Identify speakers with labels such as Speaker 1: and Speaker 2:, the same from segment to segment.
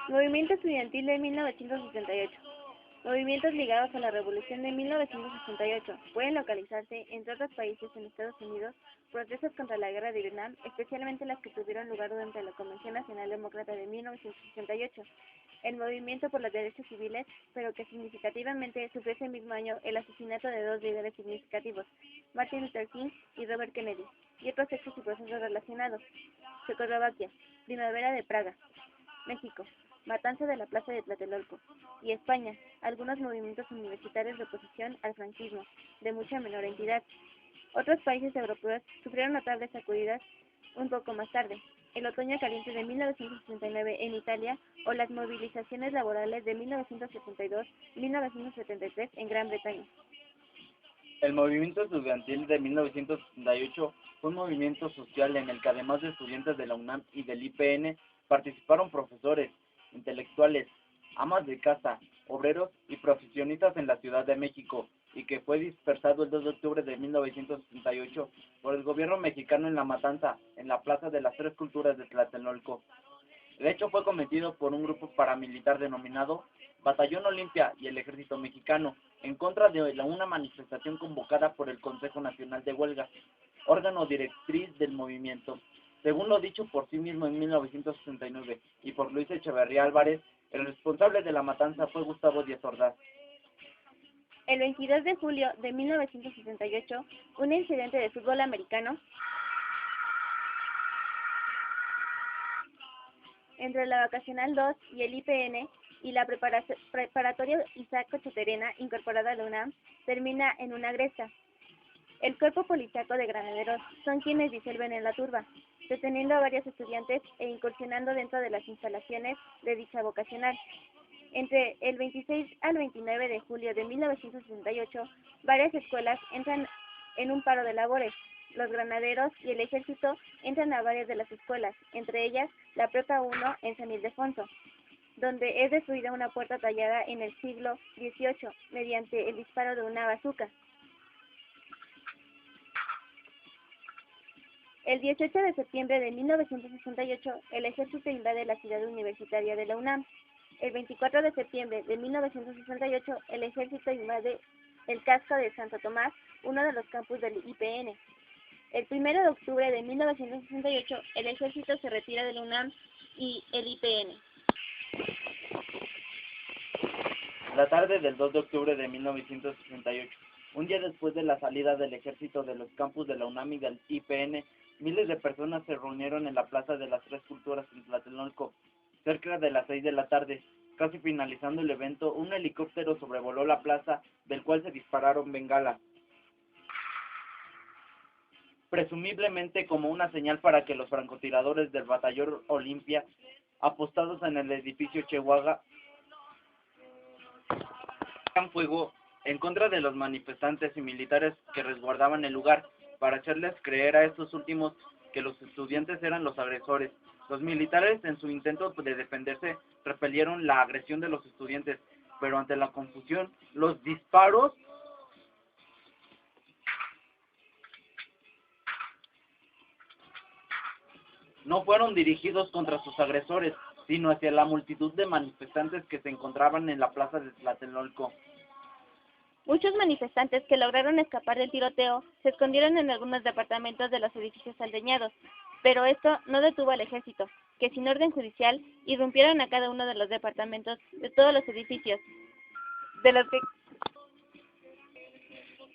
Speaker 1: Movimiento estudiantil de 1968. Movimientos ligados a la Revolución de 1968. Pueden localizarse, entre otros países, en Estados Unidos, protestas contra la guerra de Vietnam, especialmente las que tuvieron lugar durante la Convención Nacional Demócrata de 1968. El movimiento por los derechos civiles, pero que significativamente sufrió ese mismo año el asesinato de dos líderes significativos, Martin Luther King y Robert Kennedy, y otros hechos y procesos relacionados. Checoslovaquia, Primavera de Praga. México, matanza de la Plaza de Tlatelolco. Y España, algunos movimientos universitarios de oposición al franquismo, de mucha menor entidad. Otros países europeos sufrieron notables sacudidas un poco más tarde, el otoño caliente de 1969 en Italia o las movilizaciones laborales de 1972-1973 en Gran Bretaña.
Speaker 2: El movimiento estudiantil de 1968 fue un movimiento social en el que, además de estudiantes de la UNAM y del IPN, participaron profesores, intelectuales, amas de casa, obreros y profesionistas en la Ciudad de México, y que fue dispersado el 2 de octubre de 1968 por el gobierno mexicano en la matanza en la Plaza de las Tres Culturas de Tlatelolco. El hecho fue cometido por un grupo paramilitar denominado Batallón Olimpia y el Ejército Mexicano, en contra de una manifestación convocada por el Consejo Nacional de Huelga, órgano directriz del movimiento. Según lo dicho por sí mismo en 1969 y por Luis Echeverría Álvarez, el responsable de la matanza fue Gustavo Díaz Ordaz.
Speaker 1: El 22 de julio de 1968, un incidente de fútbol americano entre la Vacacional 2 y el IPN y la preparatoria Isaac Cocheterena, incorporada a la UNAM, termina en una agresta. El cuerpo policíaco de granaderos son quienes disuelven en la turba, deteniendo a varios estudiantes e incursionando dentro de las instalaciones de dicha vocacional. Entre el 26 al 29 de julio de 1968, varias escuelas entran en un paro de labores. Los granaderos y el ejército entran a varias de las escuelas, entre ellas la Prepa 1 en San Ildefonso, donde es destruida una puerta tallada en el siglo XVIII mediante el disparo de una bazuca. El 18 de septiembre de 1968, el ejército invade la ciudad universitaria de la UNAM. El 24 de septiembre de 1968, el ejército invade el casco de Santo Tomás, uno de los campus del IPN. El 1 de octubre de 1968, el ejército se retira de la UNAM y el IPN.
Speaker 2: La tarde del 2 de octubre de 1968, un día después de la salida del ejército de los campus de la UNAM y del IPN, miles de personas se reunieron en la Plaza de las Tres Culturas en Tlatelolco. Cerca de las 6 de la tarde, casi finalizando el evento, un helicóptero sobrevoló la plaza, del cual se dispararon bengalas, presumiblemente como una señal para que los francotiradores del Batallón Olimpia, apostados en el edificio Chehuaga, hagan fuego en contra de los manifestantes y militares que resguardaban el lugar, para hacerles creer a estos últimos que los estudiantes eran los agresores. Los militares, en su intento de defenderse, repelieron la agresión de los estudiantes, pero ante la confusión, los disparos no fueron dirigidos contra sus agresores, sino hacia la multitud de manifestantes que se encontraban en la plaza de Tlatelolco.
Speaker 1: Muchos manifestantes que lograron escapar del tiroteo se escondieron en algunos departamentos de los edificios aldeñados, pero esto no detuvo al ejército, que sin orden judicial irrumpieron a cada uno de los departamentos de todos los edificios, de los que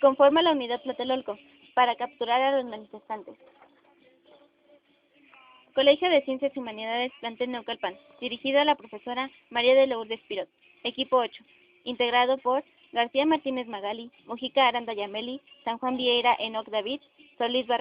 Speaker 1: conforma la unidad Tlatelolco, para capturar a los manifestantes. Colegio de Ciencias y Humanidades Plantel Neucalpan, dirigido a la profesora María de Lourdes Pirot, equipo 8, integrado por García Martínez Magali, Mujica Aranda Yameli, San Juan Vieira Enoc David, Solís Barrera.